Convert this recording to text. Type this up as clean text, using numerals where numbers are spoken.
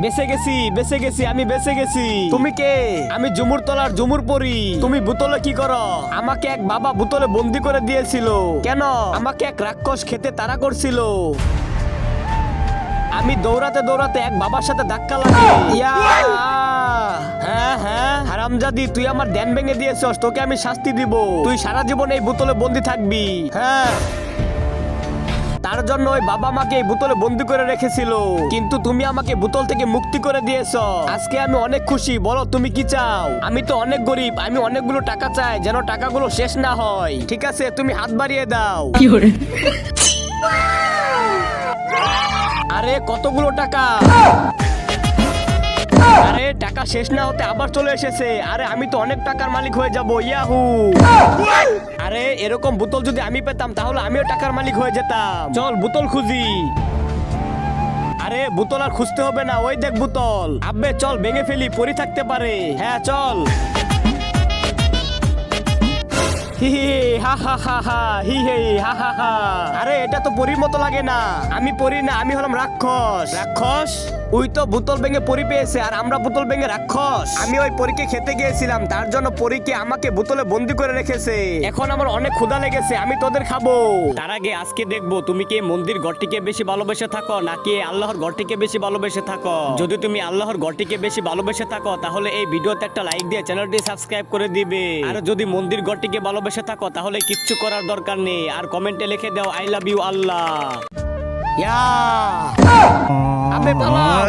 বেঁচে গেছি, আমি বেঁচে গেছি। তুমি কে? আমি ঝুমুর তলার ঝুমুর পরি। তুমি বোতলে কি করো? আমাকে এক বাবা বোতলে বন্দি করে দিয়েছিল। কেন? আমাকে এক রাক্ষস খেতে তাড়া করছিল। আমি দৌড়াতে দৌড়াতে এক বাবার সাথে ধাক্কা লাগে। ইয়া! হ্যাঁ হ্যাঁ, হারামজাদি, তুই আমার ধ্যান ভেঙে দিয়েছস। তোকে আমি শাস্তি দিব। তুই সারা জীবন এই বোতলে বন্দি থাকবি। হ্যাঁ, তার জন্য ওই বাবা মাকে এই বোতলে বন্দি করে রেখেছিল, কিন্তু তুমি আমাকে বোতল থেকে মুক্তি করে দিয়েছো। আজকে আমি অনেক খুশি। বলো তুমি কি চাও? আমি তো অনেক গরিব, আমি অনেকগুলো টাকা চাই, যেন টাকাগুলো শেষ না হয়। ঠিক আছে, তুমি হাত বাড়িয়ে দাও। আরে কতগুলো টাকা! আরে টাকা শেষ না হতে আবার চলে এসেছে। আরে আমি তো অনেক টাকার মালিক হয়ে যাব। ইয়াহু! আরে এরকম বোতল যদি আমি পেতাম তাহলে আমিও টাকার মালিক হয়ে যেতাম। চল বোতল খুঁজি। আরে বোতল আর খুঁজতে হবে না, ওই দেখ বোতল। আব্বে চল ভেঙে ফেলি, পরি থাকতে পারে। হ্যাঁ চল। হি হি হা হা হা হা, হি হি হা হা হা। আরে এটা তো পরীর মতো লাগে না। আমি পরি না, আমি হলাম রাক্ষস। রাক্ষস? ওই তো বোতল ভেঙে পরি পেয়েছে, আর আমরা বোতল ভেঙে রাক্ষস। আমি ওই পরীকে খেতে গিয়েছিলাম, তার জন্য পরীকে আমাকে বোতলে বন্দি করে রেখেছে। এখন আমার অনেক ক্ষুধা লেগেছে, আমি তোদের খাবো। তার আগে আজকে দেখবো তুমি কি মন্দির ঘরটিকে বেশি ভালোবেসে থাকো নাকি আল্লাহর ঘরটিকে বেশি ভালোবেসে থাকো। যদি তুমি আল্লাহর ঘরটিকে বেশি ভালোবেসে থাকো তাহলে এই ভিডিওতে একটা লাইক দিয়ে চ্যানেলটি সাবস্ক্রাইব করে দিবে। আর যদি মন্দির ঘরটিকে ভালোবেসে থাকো তাহলে কিচ্ছু করার দরকার নেই, আর কমেন্টে লিখে দাও আই লাভ ইউ আল্লাহ। ইয়া! আবে পালাও!